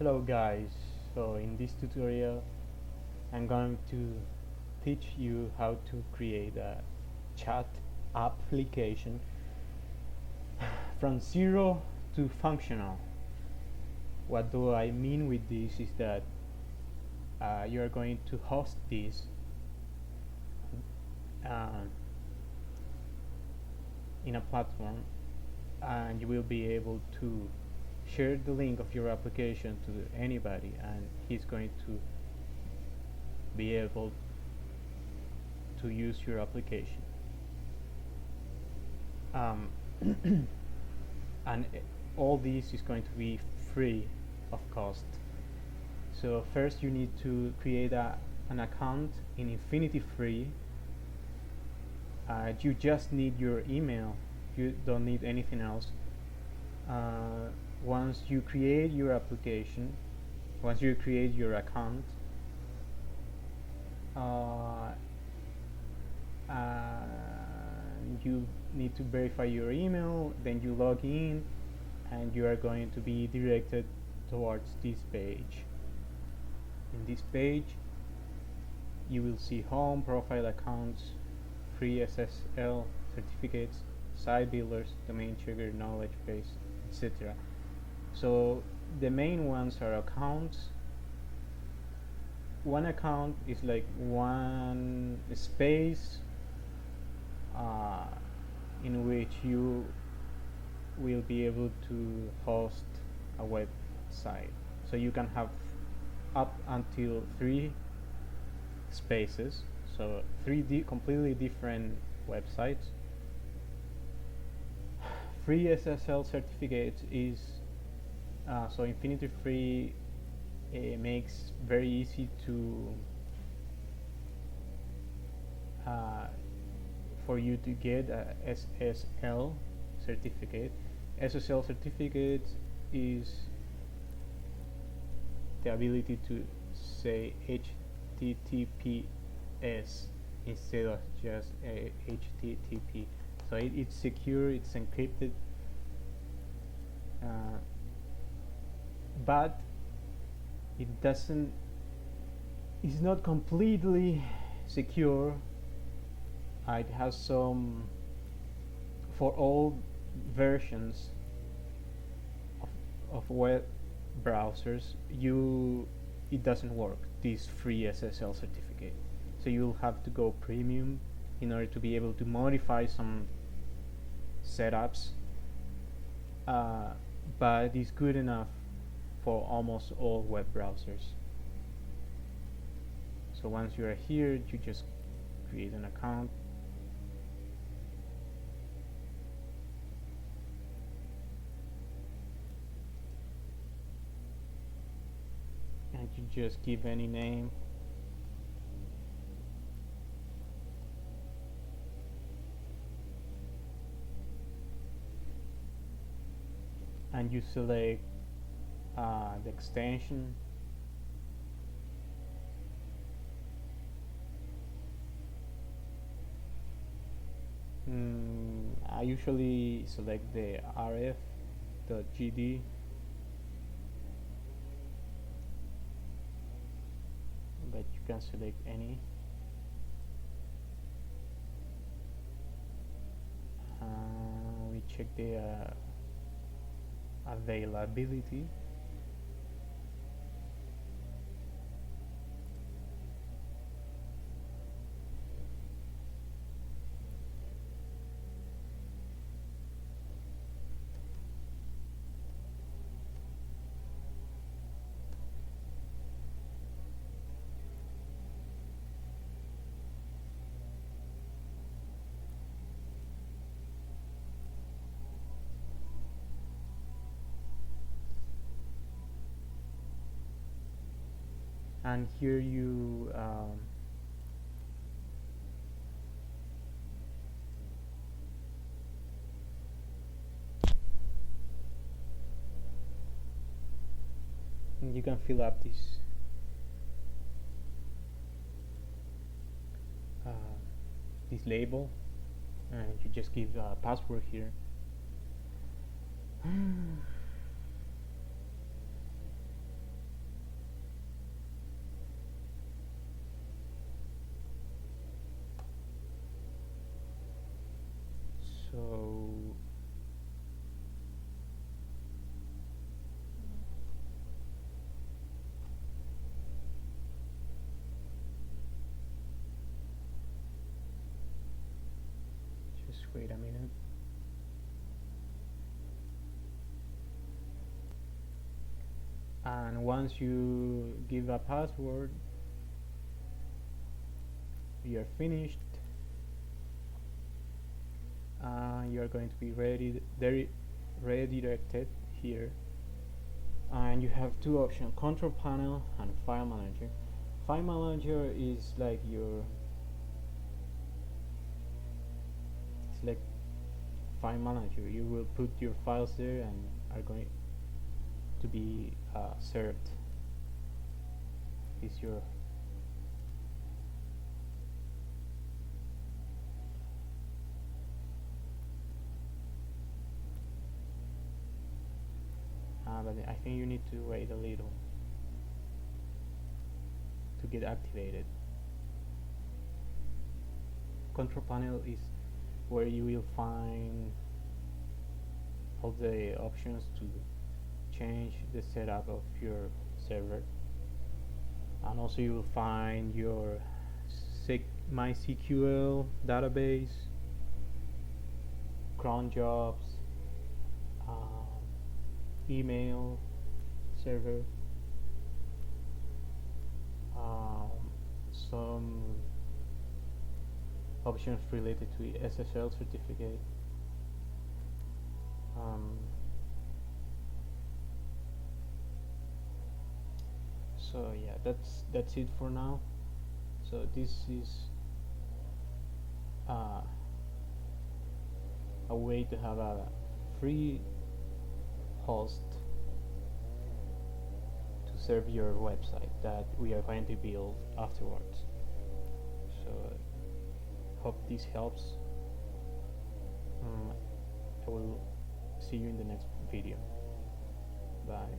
Hello guys, so in this tutorial I'm going to teach you how to create a chat application from zero to functional. What do I mean with this is that you are going to host this uh, in a platform, and you will be able to share the link of your application to anybody, and he's going to be able to use your application. Um, and all this is going to be free of cost. So first you need to create an account in Infinity Free. You just need your email, you don't need anything else. Once you create your application, once you create your account, you need to verify your email, then you log in, and you are going to be directed towards this page. In this page you will see home, profile, accounts, free SSL certificates, site builders, domain checker, knowledge base, etc. So the main ones are accounts. One account is like one space in which you will be able to host a website. So you can have up until 3 spaces, so 3 completely different websites. Free SSL certificates is so Infinity Free makes very easy to for you to get a SSL certificate. SSL certificate is the ability to say HTTPS instead of just HTTP. So it's secure, it's encrypted, but it's not completely secure. It has some, for all versions of web browsers, it doesn't work, this free SSL certificate. So you'll have to go premium in order to be able to modify some setups, but it's good enough for almost all web browsers. So once you are here, you just create an account, and you just give any name. And you select the extension. I usually select the rf.gd, but you can select any. We check the availability. And here you you can fill up this label, and you just give a password here. So just wait a minute. And once you give a password, you're finished. You're going to be redirected here, and you have two options: control panel and file manager. File manager is like it's like file manager. You will put your files there and are going to be served. Is your but I think you need to wait a little to get activated. Control panel is where you will find all the options to change the setup of your server, and also you will find your MySQL database, cron jobs, email server, some options related to SSL certificate. So yeah, that's it for now. So this is a way to have a free host to serve your website that we are going to build afterwards. So hope this helps. I will see you in the next video. Bye.